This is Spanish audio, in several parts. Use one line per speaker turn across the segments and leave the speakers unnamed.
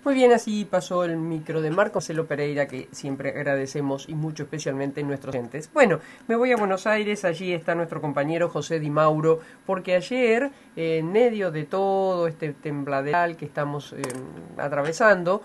Muy bien, así pasó el micro de Marcelo Pereira, que siempre agradecemos y mucho especialmente en nuestros entes. Bueno, me voy a Buenos Aires, allí está nuestro compañero José Di Mauro, porque ayer, en medio de todo este tembladeral que estamos atravesando,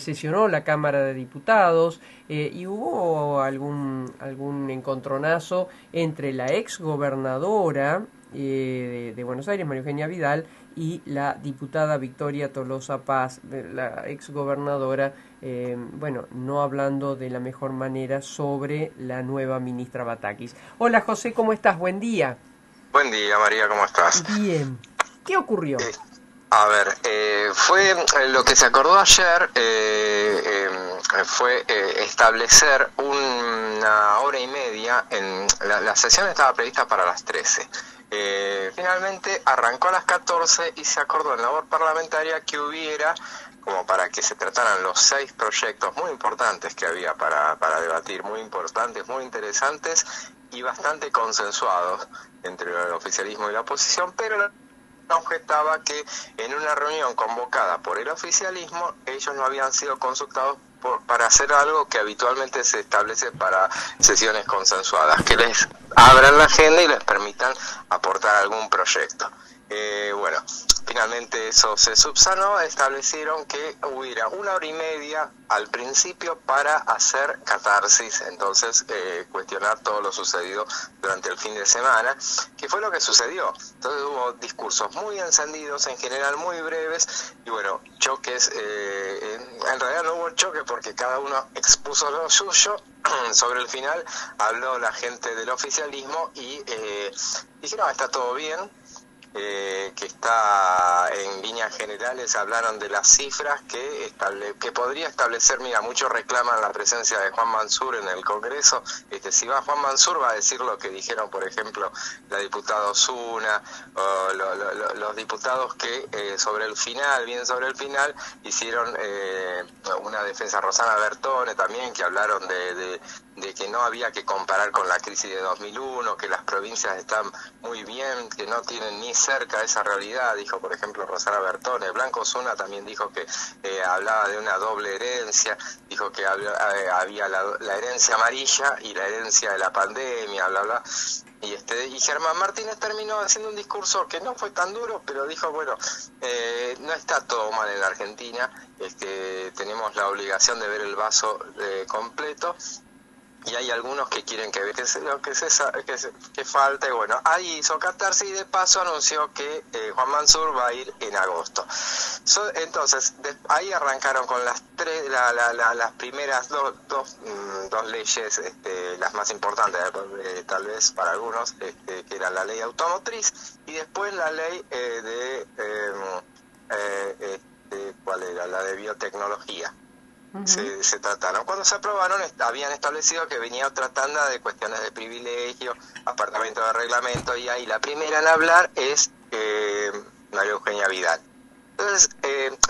sesionó la Cámara de Diputados y hubo algún encontronazo entre la ex gobernadora de Buenos Aires, María Eugenia Vidal, y la diputada Victoria Tolosa Paz, la exgobernadora, bueno, no hablando de la mejor manera sobre la nueva ministra Batakis. Hola José, ¿cómo estás? Buen día.
Buen día, María, ¿cómo estás?
Bien. ¿Qué ocurrió?
A ver, fue lo que se acordó ayer, fue establecer una hora y media, la sesión estaba prevista para las 13. Finalmente arrancó a las 14 y se acordó en labor parlamentaria que hubiera, como para que se trataran los 6 proyectos muy importantes que había para debatir, muy importantes, muy interesantes y bastante consensuados entre el oficialismo y la oposición, pero objetaba que en una reunión convocada por el oficialismo ellos no habían sido consultados para hacer algo que habitualmente se establece para sesiones consensuadas, que les abran la agenda y les permitan aportar algún proyecto. Bueno, finalmente eso se subsanó, establecieron que hubiera una hora y media al principio para hacer catarsis, entonces cuestionar todo lo sucedido durante el fin de semana, que fue lo que sucedió. Entonces hubo discursos muy encendidos, en general muy breves, y bueno, choques, en realidad no hubo choque porque cada uno expuso lo suyo. Sobre el final habló la gente del oficialismo y dijeron, está todo bien, que está en líneas generales, hablaron de las cifras que podría establecer. Mira, muchos reclaman la presencia de Juan Mansur en el Congreso. Si va Juan Mansur va a decir lo que dijeron, por ejemplo, la diputada Osuna, o los diputados que sobre el final hicieron una defensa. Rosana Bertone también, que hablaron de que no había que comparar con la crisis de 2001, que las provincias están muy bien, que no tienen ni cerca esa realidad, dijo por ejemplo Rosana Bertone. Blanco Osuna también dijo que hablaba de una doble herencia, dijo que había la herencia amarilla y la herencia de la pandemia, bla bla. Y Germán Martínez terminó haciendo un discurso que no fue tan duro, pero dijo, bueno, no está todo mal en la Argentina, tenemos la obligación de ver el vaso completo, y hay algunos que quieren que falta, y bueno, ahí hizo catarsis y de paso anunció que Juan Mansur va a ir en agosto. Entonces, ahí arrancaron con las primeras dos leyes, las más importantes, tal vez para algunos, que era la ley automotriz, y después la ley ¿cuál era? La de biotecnología. Se trataron. Cuando se aprobaron habían establecido que venía otra tanda de cuestiones de privilegio, apartamento de reglamento, y ahí la primera en hablar es María Eugenia Vidal. Entonces,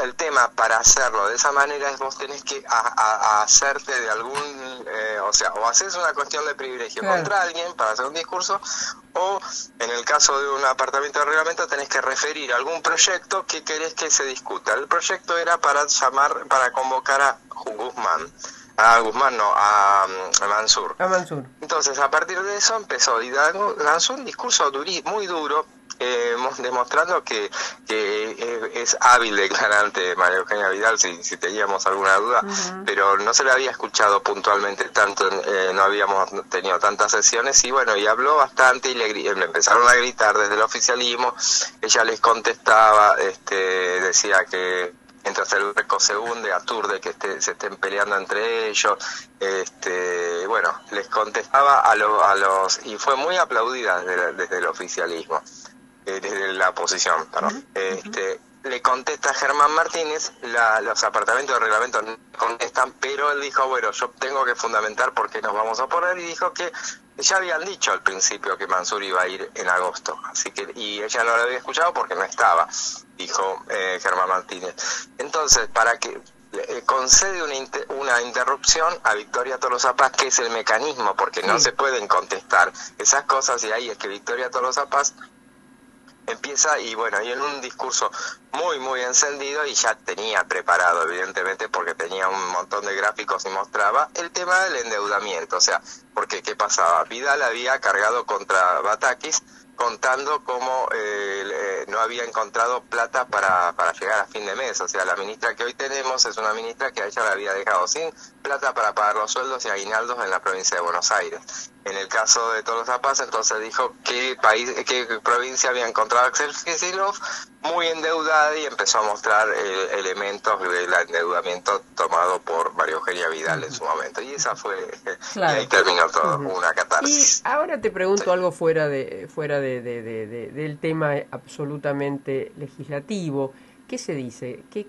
el tema para hacerlo de esa manera es vos tenés que hacerte de algún, o haces una cuestión de privilegio contra alguien para hacer un discurso, o en el caso de un apartamento de reglamento tenés que referir algún proyecto que querés que se discuta. El proyecto era para convocar a Guzmán. A Mansur. Entonces, a partir de eso empezó y lanzó un discurso muy duro, demostrando que es hábil declarante María Eugenia Vidal, si teníamos alguna duda, pero no se le había escuchado puntualmente tanto, no habíamos tenido tantas sesiones, y bueno, y habló bastante y le empezaron a gritar desde el oficialismo. Ella les contestaba, decía que mientras el barco se hunde, aturde que se estén peleando entre ellos, bueno, les contestaba a los, y fue muy aplaudida desde el oficialismo, desde la oposición, perdón. Le contesta Germán Martínez, los apartamentos de reglamento no contestan, pero él dijo, bueno, yo tengo que fundamentar por qué nos vamos a oponer, y dijo que ya habían dicho al principio que Mansur iba a ir en agosto, así que, y ella no lo había escuchado porque no estaba, dijo Germán Martínez. Entonces, para que concede una interrupción a Victoria Tolosa Paz, que es el mecanismo, porque no se pueden contestar esas cosas, y ahí es que Victoria Tolosa Paz empieza y bueno, y en un discurso muy encendido, y ya tenía preparado evidentemente porque tenía un montón de gráficos y mostraba el tema del endeudamiento, o sea, porque ¿qué pasaba? Vidal había cargado contra Batakis contando cómo no había encontrado plata para llegar a fin de mes. O sea, la ministra que hoy tenemos es una ministra que a ella la había dejado sin plata para pagar los sueldos y aguinaldos en la provincia de Buenos Aires. En el caso de Tolosa Paz, entonces dijo qué provincia había encontrado a Axel Kicillof muy endeudada, y empezó a mostrar elementos del endeudamiento tomado por María Eugenia Vidal en su momento. Y esa fue,
claro.
Y ahí terminó todo, una catarsis.
Y ahora te pregunto algo fuera del tema absolutamente legislativo. ¿Qué se dice? ¿Qué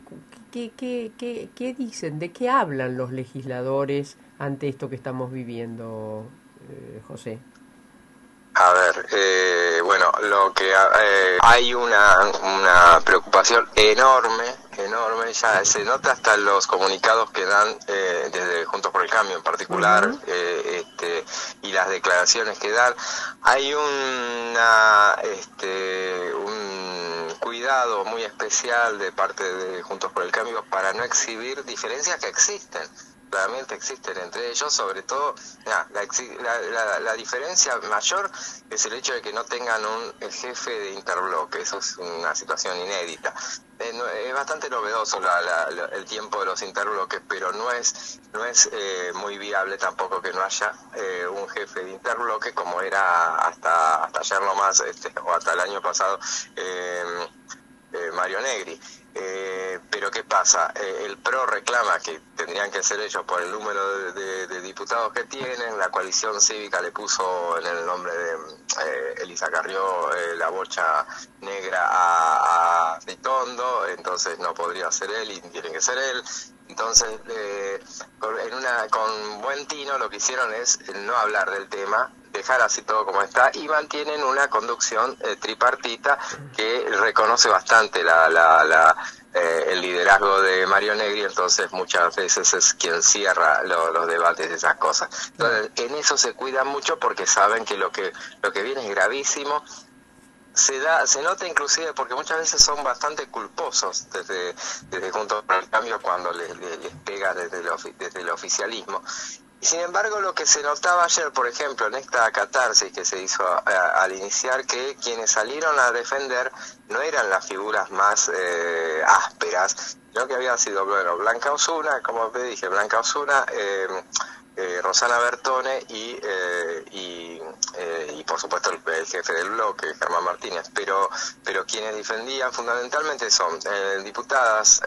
dicen? ¿De qué hablan los legisladores ante esto que estamos viviendo, José?
A ver, bueno, lo que hay una preocupación enorme, ya se nota hasta en los comunicados que dan desde Juntos por el Cambio en particular, y las declaraciones que dan. Hay un cuidado muy especial de parte de Juntos por el Cambio para no exhibir diferencias que existen. Claramente existen entre ellos, sobre todo la diferencia mayor es el hecho de que no tengan un jefe de interbloque. Eso es una situación inédita. Es bastante novedoso el tiempo de los interbloques, pero no es muy viable tampoco que no haya un jefe de interbloque como era hasta ayer nomás, o hasta el año pasado, Mario Negri. Pero ¿qué pasa? El PRO reclama que tendrían que ser ellos por el número de diputados que tienen. La coalición cívica le puso en el nombre de Elisa Carrió la bocha negra a Ritondo, entonces no podría ser él y tiene que ser él. Entonces, con buen tino lo que hicieron es no hablar del tema, dejar así todo como está, y mantienen una conducción tripartita que reconoce bastante el liderazgo de Mario Negri. Entonces muchas veces es quien cierra los debates de esas cosas. Entonces, en eso se cuidan mucho porque saben que lo que viene es gravísimo. Se nota inclusive porque muchas veces son bastante culposos desde Juntos por el Cambio cuando les pega desde el oficialismo. Y sin embargo, lo que se notaba ayer, por ejemplo, en esta catarsis que se hizo al iniciar, que quienes salieron a defender no eran las figuras más ásperas, sino que había sido, bueno, Blanca Osuna, como te dije, Rosana Bertone y por supuesto el jefe del bloque, Germán Martínez, pero quienes defendían fundamentalmente son diputadas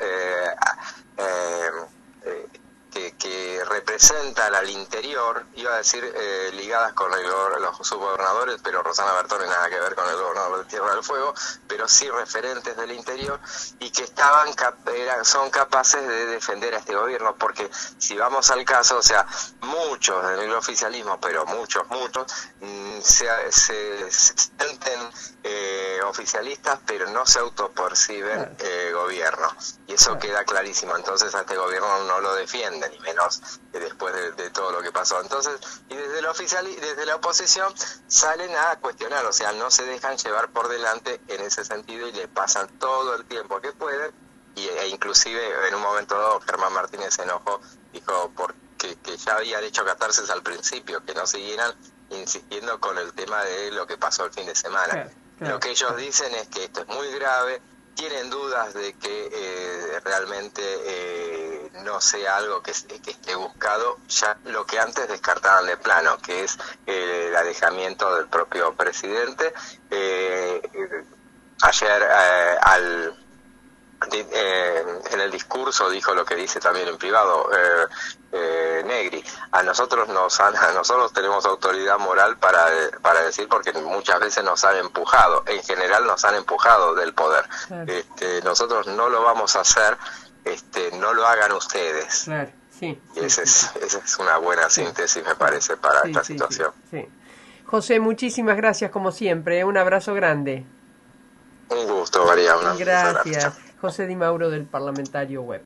que representan al interior, iba a decir ligadas con los subgobernadores, pero Rosana Bertone nada que ver con el gobernador de Tierra del Fuego, pero sí referentes del interior, y que son capaces de defender a este gobierno, porque si vamos al caso, o sea, muchos del oficialismo, pero muchos, se sienten oficialistas, pero no se autoperciben gobierno, y eso queda clarísimo. Entonces a este gobierno no lo defienden, y menos después de todo lo que pasó. Entonces, y desde la oposición salen a cuestionar, o sea, no se dejan llevar por delante en ese sentido, y le pasan todo el tiempo que pueden, e inclusive en un momento dado Germán Martínez se enojó, dijo porque ya habían hecho catarsis al principio, que no siguieran insistiendo con el tema de lo que pasó el fin de semana. Lo que ellos dicen es que esto es muy grave, tienen dudas de que realmente no sea algo que esté buscado, ya lo que antes descartaban de plano, que es el alejamiento del propio presidente. Ayer en el discurso dijo lo que dice también en privado Negri: nosotros tenemos autoridad moral para decir, porque muchas veces nos han empujado, en general nos han empujado del poder. Claro. Nosotros no lo vamos a hacer, no lo hagan ustedes. Claro. Sí, y esa es una buena síntesis, me parece, para esta situación.
Sí. José, muchísimas gracias como siempre, un abrazo grande.
Un gusto, María.
Gracias. José Di Mauro, del Parlamentario Web.